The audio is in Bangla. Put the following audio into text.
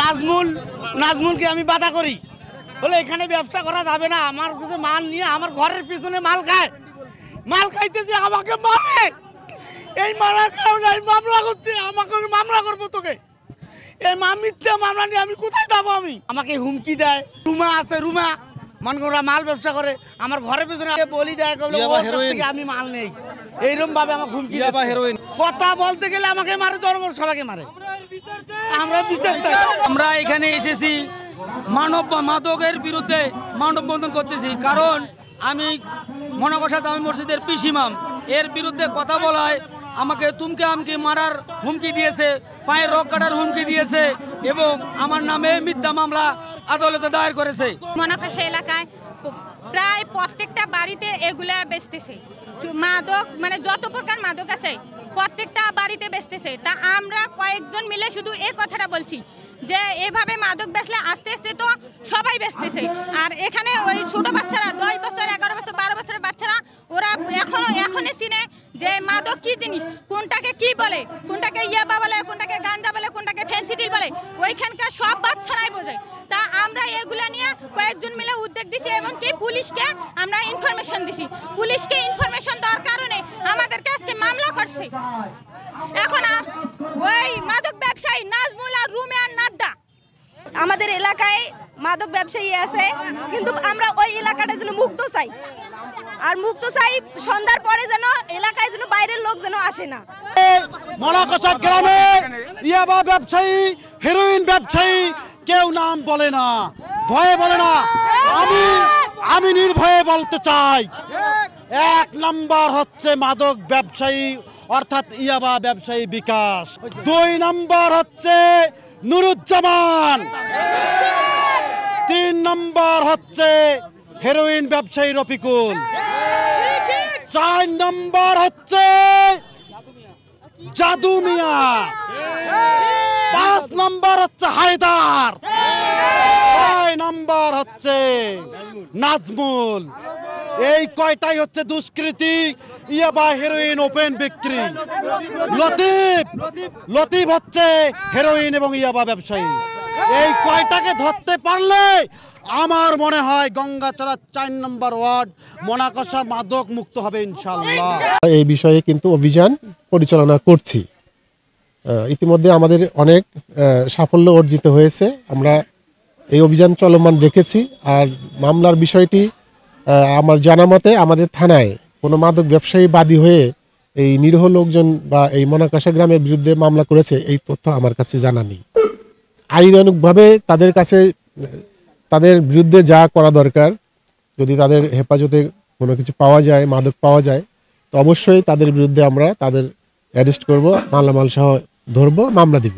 নাজমুল নাজমুলকে আমি বাধা করি, বলে এখানে ব্যবসা করা যাবে না। আমার কিছু মাল নিয়ে আমার ঘরের পিছনে মাল খায়, মাল খাইতেছে আমাকে মারে। এই মারার কারণে আমি মামলা করছি, আমাকে মামলা করবো তোকে। এই মিথ্যা মামলা নিয়ে আমি কোথায় যাবো? আমাকে হুমকি দেয়। রুমা আছে, রুমা মনে করা মাল ব্যবসা করে, আমার ঘরের পিছনে বলি দেয়, আমি মাল নেই। এইরকম ভাবে আমাকে হুমকি দেয়। কথা বলতে গেলে আমাকে মারে, জনগণ সবাইকে মারে। আমরা বিচার চাই। আমরা এখানে এসেছি মাদকের বিরুদ্ধে মানববন্ধন করতেছি, কারণ আমি মনাকষা জামে মসজিদের পিসিমাম, এর বিরুদ্ধে কথা বলায় আমাকে তুমকে আমকে মারার হুমকি দিয়েছে, পায়ের রক কাটার হুমকি দিয়েছে এবং আমার নামে মিথ্যা মামলা আদালতে দায়ের করেছে। মনাকষা এলাকায় প্রায় প্রত্যেকটা বাড়িতে এগুলা বেচতেছে মাদক, মানে যত প্রকার মাদক আছে প্রত্যেকটা বাড়িতে বেচতেছে। তা আমরা কয়েকজন মিলে শুধু এই কথাটা বলছি যে এভাবে মাদক বেচলে আস্তে আস্তে তো সবাই বেচতেছে। আর এখানে ওই ছোট বাচ্চারা 10 বছর 11 বছর 12 বছরের বাচ্চারা ওরা এখনই চিনে যে মাদক কি জিনিস, কোনটাকে কি বলে, কোনটাকে ইয়াবা বলে, কোনটাকে গাঞ্জা বলে, কোনটাকে ফেন্সিডিল বলে, ওইখানকার সব বাচ্চারাই বোঝে। তা আমরা এগুলা নিয়ে কয়েকজন মিলে উদ্যোগ দিছি, এমনকি পুলিশকে আমরা ইনফরমেশন দিছি। পুলিশকে ইনফরমেশন দেওয়ার কারণে আমাদেরকে আজকে মামলা করছে। এখন ওই মাদক ব্যবসায়ী নাজমুল আর রুমিয়ান নাড্ডা আমাদের এলাকায় মাদক ব্যবসায়ী আছে, কিন্তু আমরা ওই এলাকাটা যেন মুক্ত চাই। আর মুক্ত চাই সন্ধ্যার পরে যেন এলাকায় যেন বাইরের লোক যেন আসে না। মনাকষা গ্রামে ইয়াবা ব্যবসায়ী, হেরোইন ব্যবসায়ী কেউ নাম বলে না, ভয়ে বলে না। আমি নির্ভয়ে বলতে চাই, 1 নম্বর হচ্ছে মাদক ব্যবসায়ী অর্থাৎ ইয়াবা ব্যবসায়ী বিকাশ, 2 নম্বর হচ্ছে নুরুজ্জামান, 3 নম্বর হচ্ছে হেরোইন ব্যবসায়ী রফিকুল, 4 নম্বর হচ্ছে জাদু মিয়া, 5 নম্বর হচ্ছে হায়দার, 6 নম্বর হচ্ছে নাজমুল। এই কয়টাই হচ্ছে দুষ্কৃতী, ইয়াবা হেরোইন ওপেন বিক্রি। লতিফ হচ্ছে হেরোইন এবং ইয়াবা ব্যবসায়ী। এই কয়টাকে ধরতে পারলে আমার মনে হয় গঙ্গাচড়া 4 নম্বর ওয়ার্ড মনাকষা মাদক মুক্ত হবে ইনশাআল্লাহ। এই বিষয়ে কিন্তু অভিযান পরিচালনা করছি। ইতিমধ্যে আমাদের অনেক সাফল্য অর্জিত হয়েছে, আমরা এই অভিযান চলমান রেখেছি। আর মামলার বিষয়টি আমার জানা মতে আমাদের থানায় কোনো মাদক ব্যবসায়ী বাদী হয়ে এই নিরীহ লোকজন বা এই মনাকষা গ্রামের বিরুদ্ধে মামলা করেছে, এই তথ্য আমার কাছে জানা নেই। আইনানুগভাবে তাদের কাছে তাদের বিরুদ্ধে যা করা দরকার, যদি তাদের হেফাজতে কোনো কিছু পাওয়া যায়, মাদক পাওয়া যায়, তো অবশ্যই তাদের বিরুদ্ধে আমরা তাদের অ্যারেস্ট করব, মালামাল সহ ধরবো, মামলা দিব।